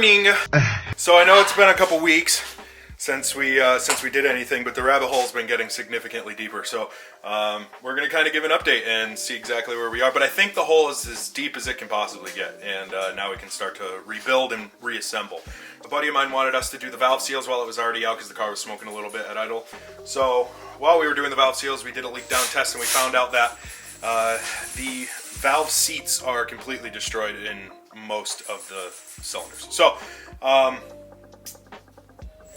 morning. So I know it's been a couple weeks since we did anything, but the rabbit hole's been getting significantly deeper. So we're gonna kind of give an update and see exactly where we are. But I think the hole is as deep as it can possibly get, and now we can start to rebuild and reassemble. A buddy of mine wanted us to do the valve seals while it was already out because the car was smoking a little bit at idle. So while we were doing the valve seals, we did a leak down test, and we found out that the valve seats are completely destroyed in most of the cylinders. So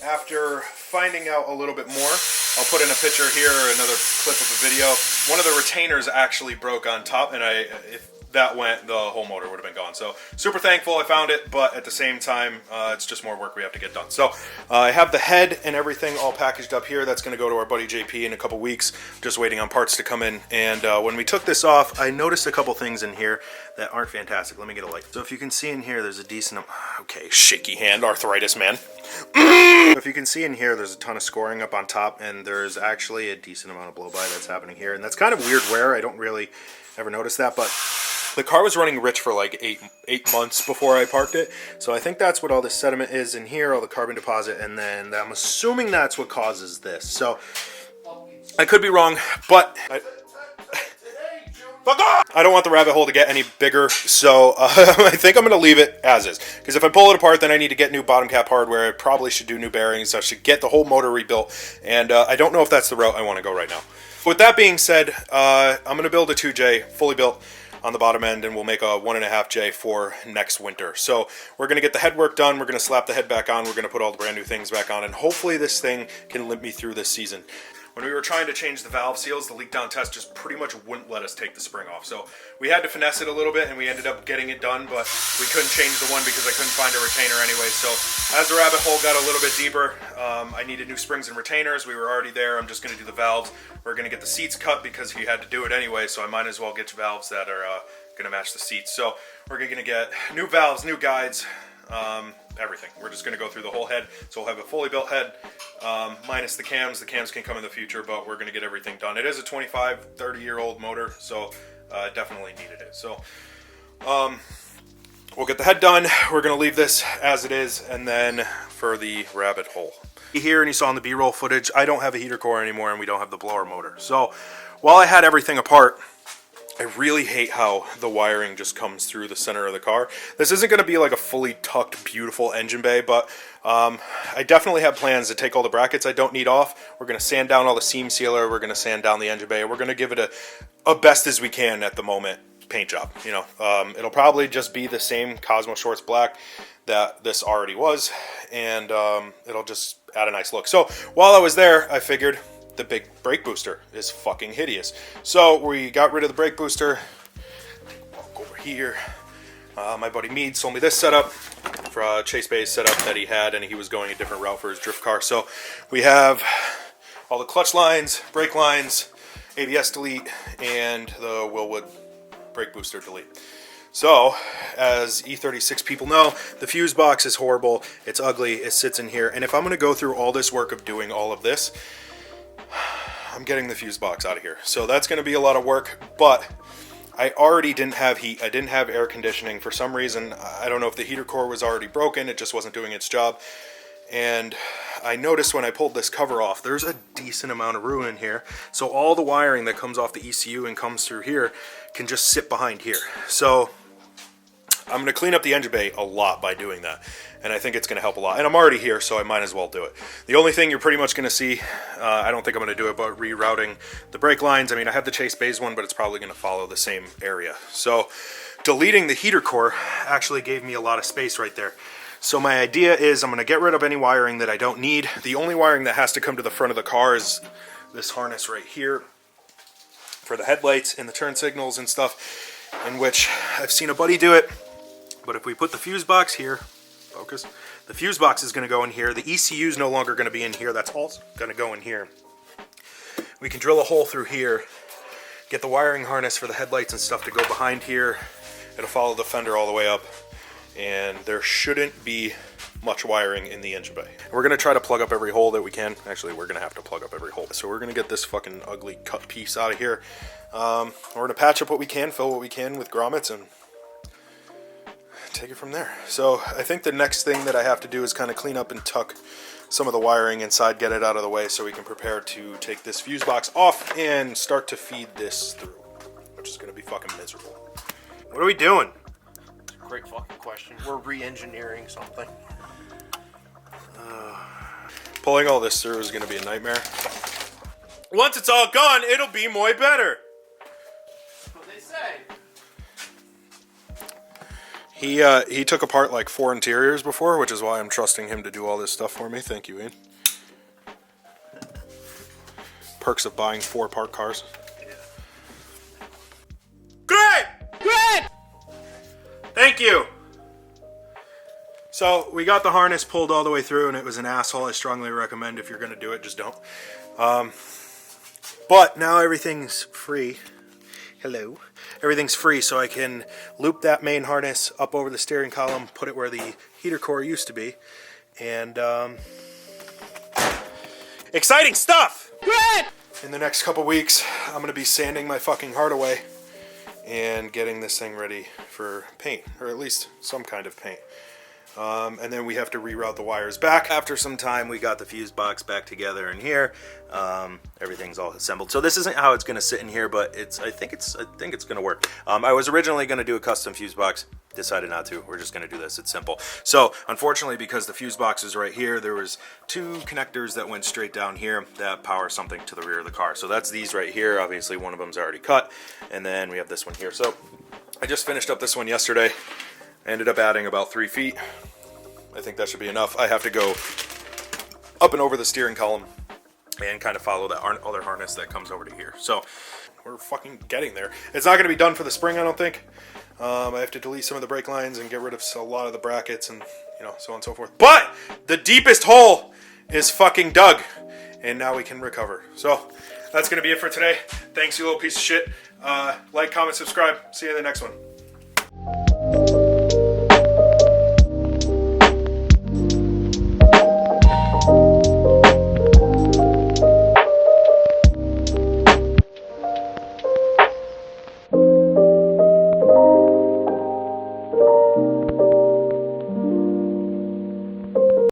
after finding out a little bit more, I'll put in a picture here or another clip of a video. One of the retainers actually broke on top, and if that went, the whole motor would have been gone. So super thankful I found it, but at the same time, it's just more work we have to get done. So I have the head and everything all packaged up here. That's going to go to our buddy JP in a couple weeks. Just waiting on parts to come in. And when we took this off, I noticed a couple things in here that aren't fantastic. Let me get a light. So if you can see in here, there's a decent, okay, shaky hand, arthritis man. If you can see in here, there's a ton of scoring up on top, and there's actually a decent amount of blow by that's happening here. And that's kind of weird wear. I don't really ever notice that, but the car was running rich for like eight months before I parked it. So I think that's what all this sediment is in here, all the carbon deposit, and then I'm assuming that's what causes this. So I could be wrong, but I don't want the rabbit hole to get any bigger, so I think I'm going to leave it as is. Because if I pull it apart, then I need to get new bottom cap hardware. I probably should do new bearings. I should get the whole motor rebuilt, and I don't know if that's the route I want to go right now. With that being said, I'm going to build a 2J fully built on the bottom end, and we'll make a 1.5J for next winter. So we're going to get the head work done. We're going to slap the head back on. We're going to put all the brand new things back on, and hopefully this thing can limp me through this season. When we were trying to change the valve seals, the leak down test just pretty much wouldn't let us take the spring off. So we had to finesse it a little bit, and we ended up getting it done, but we couldn't change the one because I couldn't find a retainer anyway. So as the rabbit hole got a little bit deeper, I needed new springs and retainers. We were already there. I'm just going to do the valves. We're going to get the seats cut because he had to do it anyway, so I might as well get valves that are going to match the seats. So we're going to get new valves, new guides, everything. We're just going to go through the whole head. So we'll have a fully built head, minus the cams. The cams can come in the future, but we're going to get everything done. It is a 25, 30-year-old motor, so definitely needed it. So we'll get the head done. We're going to leave this as it is, and then for the rabbit hole. Here, and you saw in the B-roll footage, I don't have a heater core anymore, and we don't have the blower motor. So while I had everything apart, I really hate how the wiring just comes through the center of the car. This isn't going to be like a fully tucked, beautiful engine bay, but I definitely have plans to take all the brackets I don't need off. We're going to sand down all the seam sealer. We're going to sand down the engine bay. We're going to give it a best as we can at the moment paint job. You know, it'll probably just be the same Cosmo Shorts black that this already was, and it'll just add a nice look. So while I was there, I figured the big brake booster is fucking hideous. So we got rid of the brake booster. Walk over here. My buddy Mead sold me this setup for Chase Bay's setup that he had, and he was going a different route for his drift car. So we have all the clutch lines, brake lines, ABS delete, and the Wilwood brake booster delete. So, as E36 people know, the fuse box is horrible. It's ugly. It sits in here. And if I'm going to go through all this work of doing all of this, I'm getting the fuse box out of here. So that's going to be a lot of work, but I already didn't have heat. I didn't have air conditioning. For some reason, I don't know if the heater core was already broken. It just wasn't doing its job. And I noticed when I pulled this cover off, there's a decent amount of room in here. So all the wiring that comes off the ECU and comes through here can just sit behind here. So I'm going to clean up the engine bay a lot by doing that, and I think it's going to help a lot. And I'm already here, so I might as well do it. The only thing you're pretty much going to see, I don't think I'm going to do it, but rerouting the brake lines. I mean, I have the Chase Bays one, but it's probably going to follow the same area. So deleting the heater core actually gave me a lot of space right there. So my idea is I'm going to get rid of any wiring that I don't need. The only wiring that has to come to the front of the car is this harness right here for the headlights and the turn signals and stuff, in which I've seen a buddy do it. But if we put the fuse box here, focus, the fuse box is going to go in here. The ECU is no longer going to be in here. That's also going to go in here. We can drill a hole through here, get the wiring harness for the headlights and stuff to go behind here. It'll follow the fender all the way up, and there shouldn't be much wiring in the engine bay. We're going to try to plug up every hole that we can. Actually, we're going to have to plug up every hole. So we're going to get this fucking ugly cut piece out of here. We're going to patch up what we can, fill what we can with grommets, and take it from there. So I think the next thing that I have to do is kind of clean up and tuck some of the wiring inside, get it out of the way so we can prepare to take this fuse box off and start to feed this through, which is going to be fucking miserable. What are we doing? It's a great fucking question. We're re-engineering something. Pulling all this through is going to be a nightmare. Once it's all gone, it'll be more better. That's what they say. He took apart like 4 interiors before, which is why I'm trusting him to do all this stuff for me. Thank you, Ian. Perks of buying 4 parked cars. Great! Great! Thank you! So, we got the harness pulled all the way through, and it was an asshole. I strongly recommend if you're going to do it, just don't. But now everything's free. Hello. Everything's free, so I can loop that main harness up over the steering column, put it where the heater core used to be, and exciting stuff! Great! In the next couple weeks, I'm going to be sanding my fucking heart away and getting this thing ready for paint, or at least some kind of paint. And then we have to reroute the wires back. After some time, we got the fuse box back together in here. Everything's all assembled. So this isn't how it's going to sit in here, but I think it's going to work. I was originally going to do a custom fuse box. Decided not to. We're just going to do this. It's simple. So unfortunately, because the fuse box is right here, there was 2 connectors that went straight down here that power something to the rear of the car. So that's these right here. Obviously, one of them's already cut. And then we have this one here. So I just finished up this one yesterday. I ended up adding about 3 feet. I think that should be enough. I have to go up and over the steering column and kind of follow that other harness that comes over to here. So we're fucking getting there. It's not going to be done for the spring, I don't think. I have to delete some of the brake lines and get rid of a lot of the brackets and, you know, so on and so forth. But the deepest hole is fucking dug, and now we can recover. So that's going to be it for today. Thanks, you little piece of shit. Like, comment, subscribe. See you in the next one.